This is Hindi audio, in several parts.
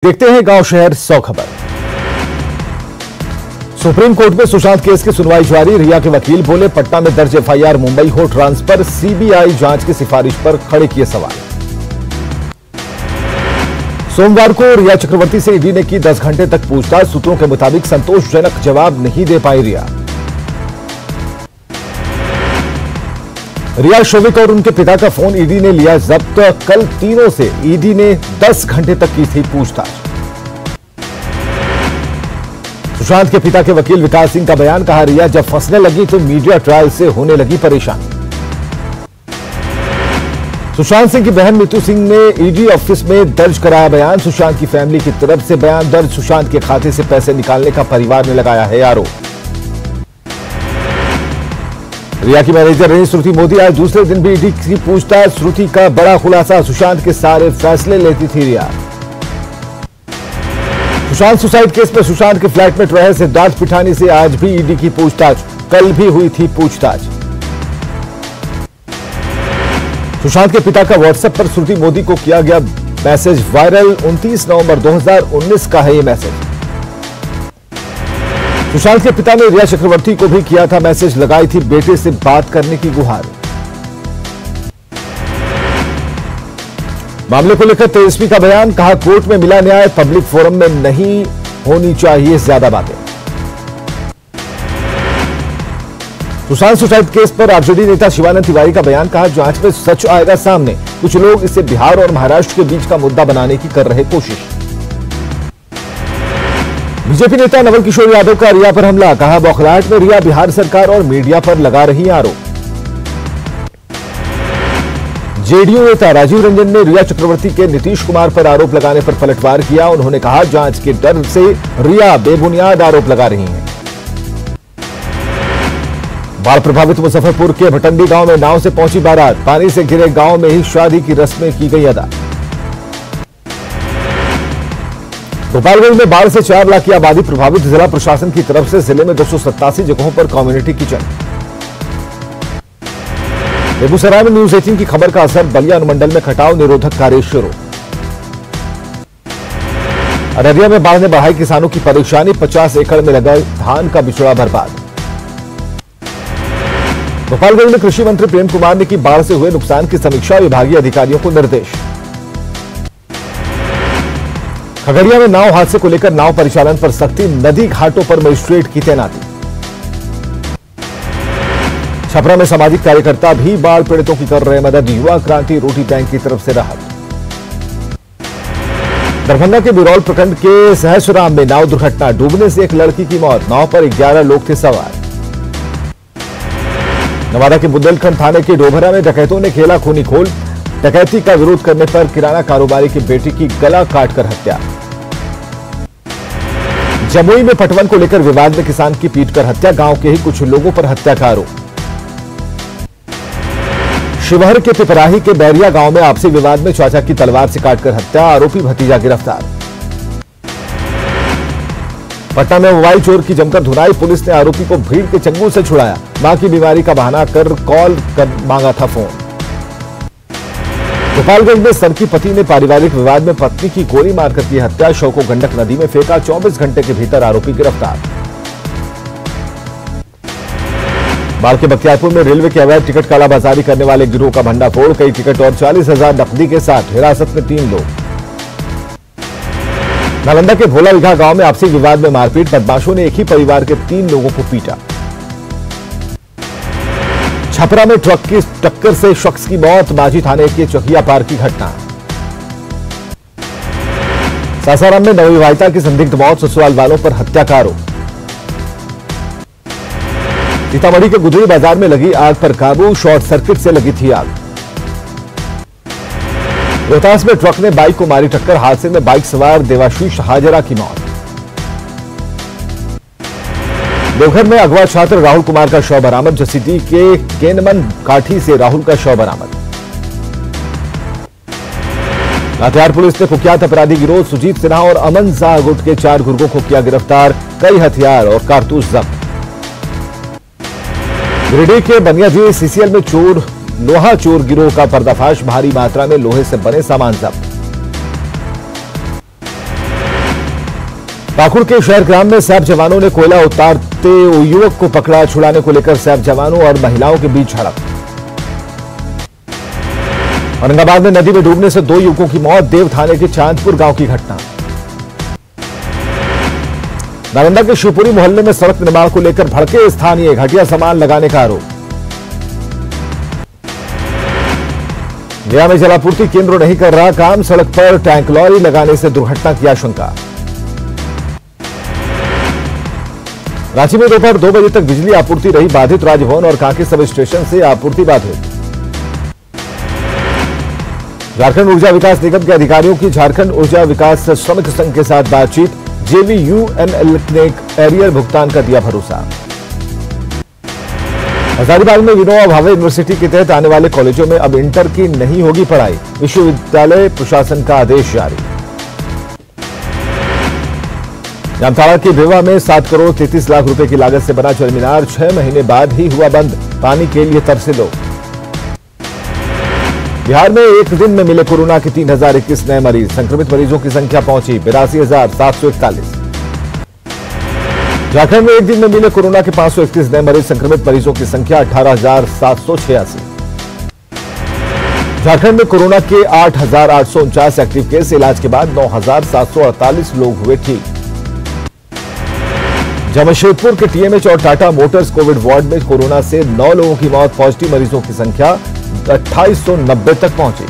देखते हैं गांव शहर 100 खबर। सुप्रीम कोर्ट में सुशांत केस की सुनवाई जारी। रिया के वकील बोले पटना में दर्ज एफआईआर मुंबई हो ट्रांसफर, सीबीआई जांच की सिफारिश पर खड़े किए सवाल। सोमवार को रिया चक्रवर्ती से ईडी ने की 10 घंटे तक पूछताछ। सूत्रों के मुताबिक संतोषजनक जवाब नहीं दे पाई रिया। रिया शोविक और उनके पिता का फोन ईडी ने लिया जब्त। कल तीनों से ईडी ने 10 घंटे तक की थी पूछताछ। सुशांत के पिता के वकील विकास सिंह का बयान, कहा रिया जब फंसने लगी तो मीडिया ट्रायल से होने लगी परेशान। सुशांत सिंह की बहन मीतू सिंह ने ईडी ऑफिस में दर्ज कराया बयान। सुशांत की फैमिली की तरफ से बयान दर्ज। सुशांत के खाते से पैसे निकालने का परिवार ने लगाया है आरोप। रिया की मैनेजर रही श्रुति मोदी आज दूसरे दिन भी ईडी की पूछताछ। श्रुति का बड़ा खुलासा, सुशांत के सारे फैसले लेती थी रिया। सुशांत सुसाइड केस में सुशांत के फ्लैट में रहे सिद्धार्थ पिठानी से आज भी ईडी की पूछताछ। कल भी हुई थी पूछताछ। सुशांत के पिता का व्हाट्सएप पर श्रुति मोदी को किया गया मैसेज वायरल। 29 नवंबर 2019 का है ये मैसेज। सुशांत के पिता ने रिया चक्रवर्ती को भी किया था मैसेज, लगाई थी बेटे से बात करने की गुहार। मामले को लेकर तेजस्वी का बयान, कहा कोर्ट में मिला न्याय, पब्लिक फोरम में नहीं होनी चाहिए ज्यादा बातें। सुशांत सुसाइड केस पर आरजेडी नेता शिवानंद तिवारी का बयान, कहा जांच में सच आएगा सामने। कुछ लोग इसे बिहार और महाराष्ट्र के बीच का मुद्दा बनाने की कर रहे कोशिश। बीजेपी नेता नवल किशोर यादव का रिया पर हमला, कहा बौखलाहट में रिया बिहार सरकार और मीडिया पर लगा रही आरोप। जेडीयू नेता राजीव रंजन ने रिया चक्रवर्ती के नीतीश कुमार पर आरोप लगाने पर पलटवार किया। उन्होंने कहा जांच के डर से रिया बेबुनियाद आरोप लगा रही हैं। बाढ़ प्रभावित मुजफ्फरपुर के भटंडी गांव में नाव से पहुंची बारात। पानी से घिरे गांव में ही शादी की रस्में की गई अदा। गोपालगंज में बाढ़ से 4 लाख की आबादी प्रभावित। जिला प्रशासन की तरफ से जिले में 287 जगहों पर कम्युनिटी किचन। बेगूसराय में न्यूज 18 की खबर का असर, बलिया अनुमंडल में कटाव निरोधक कार्य शुरू। अररिया में बाढ़ ने बढ़ाई किसानों की परेशानी। 50 एकड़ में लगा धान का बिचड़ा बर्बाद। गोपालगंज में कृषि मंत्री प्रेम कुमार ने की बाढ़ से हुए नुकसान की समीक्षा, विभागीय अधिकारियों को निर्देश। खगड़िया में नाव हादसे को लेकर नाव परिचालन पर सख्ती, नदी घाटों पर मजिस्ट्रेट की तैनाती। छपरा में सामाजिक कार्यकर्ता भी बाढ़ पीड़ितों की कर रहे मदद। युवा क्रांति रोटी बैंक की तरफ से राहत। दरभंगा के बिरौल प्रखंड के सहसराम में नाव दुर्घटना, डूबने से एक लड़की की मौत। नाव पर 11 लोग थे सवार। नवादा के बुंदेलखंड थाने के डोभरा में डकैतों ने खेला खूनी खोल। डकैती का विरोध करने पर किराना कारोबारी की बेटी की गला काटकर हत्या। जमुई में पटवन को लेकर विवाद में किसान की पीटकर हत्या। गांव के ही कुछ लोगों पर हत्या का आरोप। शिवहर के पिपराही के बैरिया गांव में आपसी विवाद में चाचा की तलवार से काटकर हत्या। आरोपी भतीजा गिरफ्तार। पटना में मोबाइल चोर की जमकर धुनाई। पुलिस ने आरोपी को भीड़ के चंगुल से छुड़ाया। मां की बीमारी का बहाना कर कॉल कर मांगा था फोन। गोपालगंज में सनकी पति ने पारिवारिक विवाद में पत्नी की गोली मारकर की हत्या। शव को गंडक नदी में फेंका। 24 घंटे के भीतर आरोपी गिरफ्तार। बाढ़ के बख्तियारपुर में रेलवे के अवैध टिकट कालाबाजारी करने वाले गिरोह का भंडाफोड़। कई टिकट और 40,000 नकदी के साथ हिरासत में 3 लोग। नालंदा के भोला बिघा गांव में आपसी विवाद में मारपीट। बदमाशों ने एक ही परिवार के 3 लोगों को पीटा। छपरा में ट्रक की टक्कर से शख्स की मौत। माझी थाने के चकिया पार की घटना। सासाराम में नवविवाहिता की संदिग्ध मौत। ससुराल वालों पर हत्या का आरोप। सीतामढ़ी के गुजरी बाजार में लगी आग पर काबू। शॉर्ट सर्किट से लगी थी आग। रोहतास में ट्रक ने बाइक को मारी टक्कर। हादसे में बाइक सवार देवाशीष हाजरा की मौत। देवघर में अगवा छात्र राहुल कुमार का शव बरामद। जसीडी के केनमन काठी से राहुल का शव बरामद। लातेहार पुलिस ने कुख्यात अपराधी गिरोह सुजीत सिन्हा और अमन शाह गुट के 4 गुर्गों को किया गिरफ्तार। कई हथियार और कारतूस जब्त। गिरिडीह के बनियाजी सीसीएल में लोहा चोर गिरोह का पर्दाफाश। भारी मात्रा में लोहे से बने सामान जब्त। पाकुड़ के शहर ग्राम में सैप जवानों ने कोयला उतारते युवक को पकड़ा। छुड़ाने को लेकर सैप जवानों और महिलाओं के बीच झड़प। औरंगाबाद में नदी में डूबने से 2 युवकों की मौत। देव थाने के चांदपुर गांव की घटना। नालंदा के शिवपुरी मोहल्ले में सड़क निर्माण को लेकर भड़के स्थानीय। घटिया सामान लगाने का आरोप। गया में जलापूर्ति केंद्र नहीं कर रहा काम। सड़क पर टैंक लॉरी लगाने से दुर्घटना की आशंका। रांची में दोपहर 2 बजे तक बिजली आपूर्ति रही बाधित। राजभवन और कांके सब स्टेशन से आपूर्ति बाधित। झारखंड ऊर्जा विकास निगम के अधिकारियों की झारखंड ऊर्जा विकास श्रमिक संघ के साथ बातचीत। जेवीयूएनएल ने एरियर भुगतान का दिया भरोसा। हजारीबाग में विनोबा भावे यूनिवर्सिटी के तहत आने वाले कॉलेजों में अब इंटर की नहीं होगी पढ़ाई। विश्वविद्यालय प्रशासन का आदेश जारी। जामताड़ा के भेवा में 7 करोड़ 33 लाख रुपए की लागत से बना जल मीनार 6 महीने बाद ही हुआ बंद। पानी के लिए तरसे लोग। बिहार में एक दिन में मिले कोरोना के 3021 नए मरीज। संक्रमित मरीजों की संख्या पहुंची 82,741। झारखंड में एक दिन में मिले कोरोना के 531 नए मरीज। संक्रमित मरीजों की संख्या 18,786। झारखंड में कोरोना के 8,849 एक्टिव केस। इलाज के बाद 9,748 लोग हुए ठीक। जमशेदपुर के टीएमएच और टाटा मोटर्स कोविड वार्ड में कोरोना से 9 लोगों की मौत। पॉजिटिव मरीजों की संख्या 2890 तक पहुंची।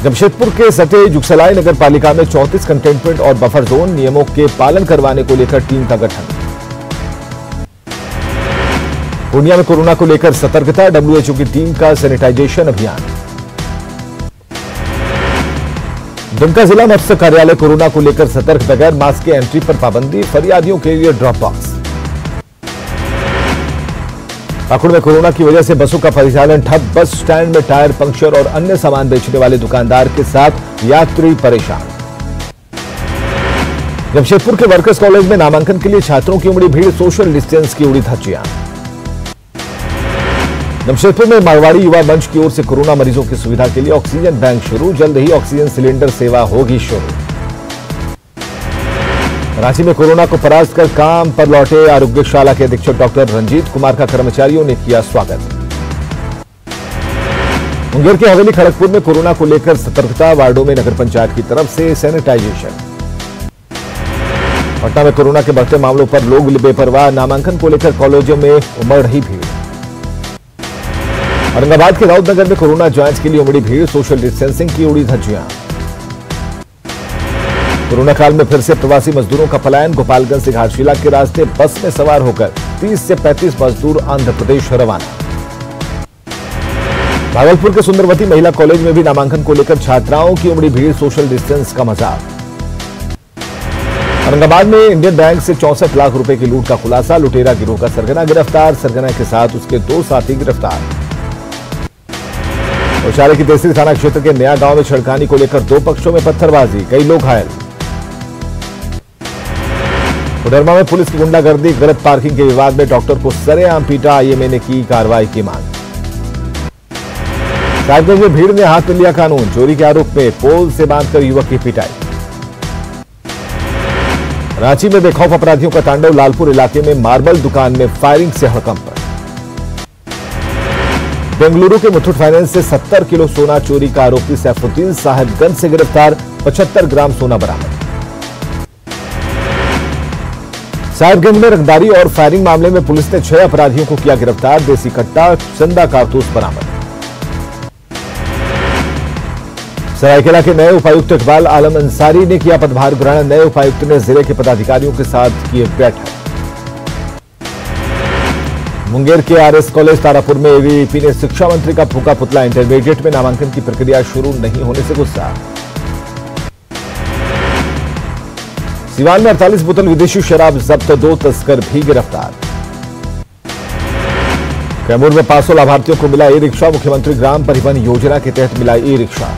जमशेदपुर के सटे जुगसलाई नगर पालिका में 34 कंटेनमेंट और बफर जोन। नियमों के पालन करवाने को लेकर टीम का गठन। पूर्णिया में कोरोना को लेकर सतर्कता। डब्ल्यूएचओ की टीम का सैनिटाइजेशन अभियान। दुमका जिला मत्स्य कार्यालय कोरोना को लेकर सतर्क। बगैर मास्क के एंट्री पर पाबंदी। फरियादियों के लिए ड्रॉप बॉक्स। पाकुड़ में कोरोना की वजह से बसों का परिचालन ठप। बस स्टैंड में टायर पंक्चर और अन्य सामान बेचने वाले दुकानदार के साथ यात्री परेशान। जमशेदपुर के वर्कर्स कॉलेज में नामांकन के लिए छात्रों की उमड़ी भीड़। सोशल डिस्टेंस की उड़ी धज्जियां। जमशेदपुर में मारवाड़ी युवा मंच की ओर से कोरोना मरीजों की सुविधा के लिए ऑक्सीजन बैंक शुरू। जल्द ही ऑक्सीजन सिलेंडर सेवा होगी शुरू। रांची में कोरोना को परास्त कर काम पर लौटे आरोग्यशाला के अधीक्षक डॉक्टर रंजीत कुमार का कर्मचारियों ने किया स्वागत। मुंगेर के हवेली खड़गपुर में कोरोना को लेकर सतर्कता। वार्डों में नगर पंचायत की तरफ से सैनिटाइजेशन। पटना में कोरोना के बढ़ते मामलों पर लोग बेपरवाह। नामांकन को लेकर कॉलेजों में उमड़ रही भीड़। औरंगाबाद के राउतनगर में कोरोना जांच के लिए उमड़ी भीड़। सोशल डिस्टेंसिंग की उड़ी धज्जियां। कोरोना काल में फिर से प्रवासी मजदूरों का पलायन। गोपालगंज से घाटशिला के रास्ते बस में सवार होकर 30 से 35 मजदूर आंध्र प्रदेश रवाना। भागलपुर के सुंदरवती महिला कॉलेज में भी नामांकन को लेकर छात्राओं की उमड़ी भीड़। सोशल डिस्टेंस का मजाक। औरंगाबाद में इंडियन बैंक से 64 लाख रुपए की लूट का खुलासा। लुटेरा गिरोह का सरगना गिरफ्तार। सरगना के साथ उसके 2 साथी गिरफ्तार। वैशाली की तेसरी थाना क्षेत्र के नया गांव में छड़कानी को लेकर 2 पक्षों में पत्थरबाजी। कई लोग घायल। कोडरमा में पुलिस की गुंडागर्दी। गलत पार्किंग के विवाद में डॉक्टर को सरेआम पीटा। आईएमए ने की कार्रवाई की मांग। साहिबगंज में भीड़ ने हाथ में लिया कानून। चोरी के आरोप में पोल से बांधकर युवक की पिटाई। रांची में बेखौफ अपराधियों का तांडव। लालपुर इलाके में मार्बल दुकान में फायरिंग से हड़कंप। बेंगलुरु के मुथूट फाइनेंस से 70 किलो सोना चोरी का आरोपी सैफुद्दीन साहिबगंज से गिरफ्तार। 75 ग्राम सोना बरामद। साहिबगंज में रंगदारी और फायरिंग मामले में पुलिस ने 6 अपराधियों को किया गिरफ्तार। देसी कट्टा चंदा कारतूस बरामद। सरायकेला के नए उपायुक्त इकबाल आलम अंसारी ने किया पदभार ग्रहण। नए उपायुक्त ने जिले के पदाधिकारियों के साथ किए बैठक। मुंगेर के आरएस कॉलेज तारापुर में एबीवीपी ने शिक्षा मंत्री का फूका पुतला। इंटरमीडिएट में नामांकन की प्रक्रिया शुरू नहीं होने से गुस्सा। सिवान में 48 बोतल विदेशी शराब जब्त। 2 तस्कर भी गिरफ्तार। कैमूर में 500 लाभार्थियों को मिला ई रिक्शा। मुख्यमंत्री ग्राम परिवहन योजना के तहत मिला ई रिक्शा।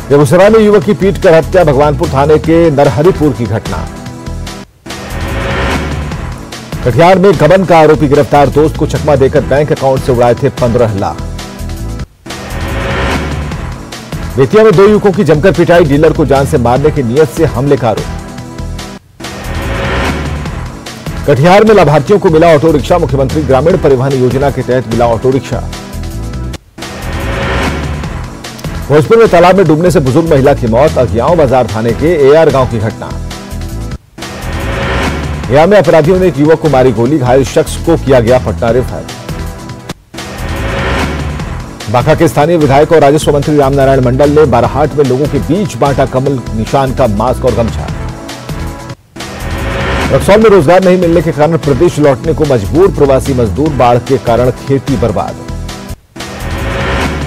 बेगूसराय में युवक की पीट कर हत्या। भगवानपुर थाने के नरहरिपुर की घटना। कटिहार में गबन का आरोपी गिरफ्तार। दोस्त को चकमा देकर बैंक अकाउंट से उड़ाए थे 15 लाख। बेतिया में 2 युवकों की जमकर पिटाई, डीलर को जान से मारने की नियत से हमले का आरोप। कटिहार में लाभार्थियों को मिला ऑटो रिक्शा, मुख्यमंत्री ग्रामीण परिवहन योजना के तहत मिला ऑटो रिक्शा। भोजपुर में तालाब में डूबने से बुजुर्ग महिला की मौत, अगियाओं बाजार थाने के एआर गांव की घटना। गया में अपराधियों ने एक युवक को मारी गोली, घायल शख्स को किया गया पटना रेफर। बांका के स्थानीय विधायक और राजस्व मंत्री रामनारायण मंडल ने बाराहाट में लोगों के बीच बांटा कमल निशान का मास्क और गमछा। रक्सौल में रोजगार नहीं मिलने के कारण प्रदेश लौटने को मजबूर प्रवासी मजदूर, बाढ़ के कारण खेती बर्बाद।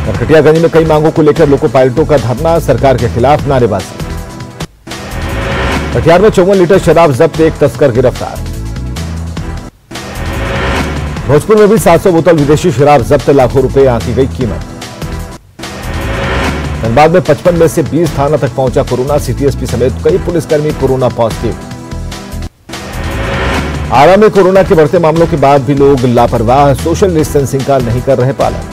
नरकटियागंज में कई मांगों को लेकर लोको पायलटों का धरना, सरकार के खिलाफ नारेबाजी। कटिहार में 54 लीटर शराब जब्त, एक तस्कर गिरफ्तार। भोजपुर में भी 700 बोतल विदेशी शराब जब्त, लाखों रुपए आंकी गई कीमत। धनबाद में 55 में से 20 थाना तक पहुंचा कोरोना, सिटी एसपी समेत कई पुलिसकर्मी कोरोना पॉजिटिव। आरा में कोरोना के बढ़ते मामलों के बाद भी लोग लापरवाह, सोशल डिस्टेंसिंग का नहीं कर रहे पालन।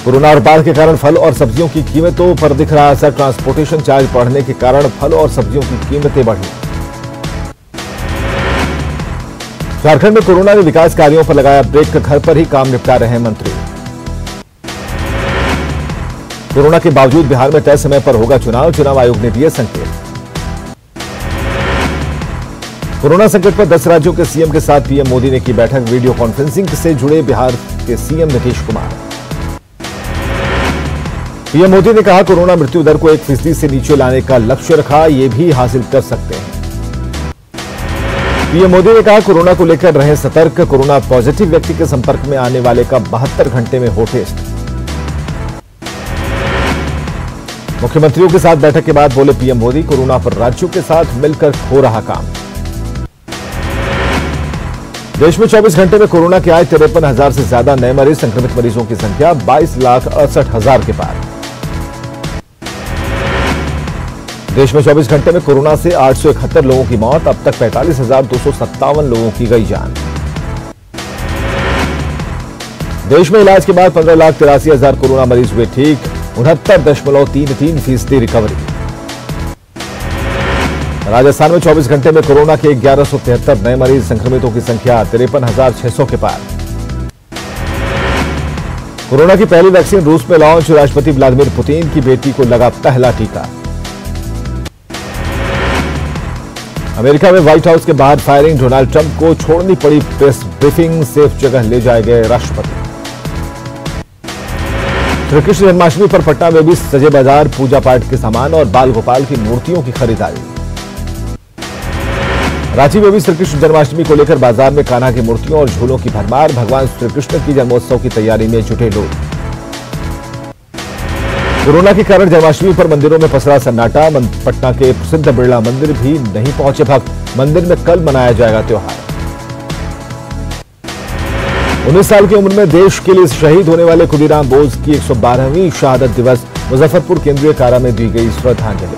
कोरोना और बाढ़ के कारण फल और सब्जियों की कीमतों पर दिख रहा असर, ट्रांसपोर्टेशन चार्ज बढ़ने के कारण फल और सब्जियों की कीमतें बढ़ी। झारखंड में कोरोना ने विकास कार्यों पर लगाया ब्रेक, घर पर ही काम निपटा रहे हैं मंत्री। कोरोना के बावजूद बिहार में तय समय पर होगा चुनाव, चुनाव आयोग ने दिए संकेत। कोरोना संकट पर 10 राज्यों के सीएम के साथ पीएम मोदी ने की बैठक, वीडियो कॉन्फ्रेंसिंग से जुड़े बिहार के सीएम नीतीश कुमार। पीएम मोदी ने कहा कोरोना मृत्यु दर को 1% से नीचे लाने का लक्ष्य रखा, ये भी हासिल कर सकते हैं। पीएम मोदी ने कहा कोरोना को लेकर रहे सतर्क, कोरोना पॉजिटिव व्यक्ति के संपर्क में आने वाले का 72 घंटे में हो टेस्ट। मुख्यमंत्रियों के साथ बैठक के बाद बोले पीएम मोदी, कोरोना पर राज्यों के साथ मिलकर हो रहा काम। देश में 24 घंटे में कोरोना के आए 53,000 से ज्यादा नए मरीज, संक्रमित मरीजों की संख्या 22,68,000 के पार। देश में 24 घंटे में कोरोना से 871 लोगों की मौत, अब तक 45,257 लोगों की गई जान। देश में इलाज के बाद 15,83,000 कोरोना मरीज हुए ठीक, 69.33% रिकवरी। राजस्थान में 24 घंटे में कोरोना के 1173 नए मरीज, संक्रमितों की संख्या 53,600 के पार। कोरोना की पहली वैक्सीन रूस में लॉन्च, राष्ट्रपति व्लादिमीर पुतिन की बेटी को लगा पहला टीका। अमेरिका में व्हाइट हाउस के बाहर फायरिंग, डोनाल्ड ट्रंप को छोड़नी पड़ी प्रेस ब्रीफिंग, सेफ जगह ले जाए गए राष्ट्रपति। श्री कृष्ण जन्माष्टमी पर पटना में भी सजे बाजार, पूजा पाठ के सामान और बाल गोपाल की मूर्तियों की खरीदारी। रांची में भी श्री कृष्ण जन्माष्टमी को लेकर बाजार में कान्हा की मूर्तियों और झूलों की भरमार, भगवान श्री कृष्ण की जन्मोत्सव की तैयारी में जुटे लोग। कोरोना के कारण जन्माष्टमी पर मंदिरों में पसरा सन्नाटा, पटना के प्रसिद्ध बिरला मंदिर भी नहीं पहुंचे भक्त, मंदिर में कल मनाया जाएगा त्योहार। 19 साल की उम्र में देश के लिए शहीद होने वाले खुदीराम बोस की 112वीं शहादत दिवस, मुजफ्फरपुर केंद्रीय कारा में दी गई श्रद्धांजलि।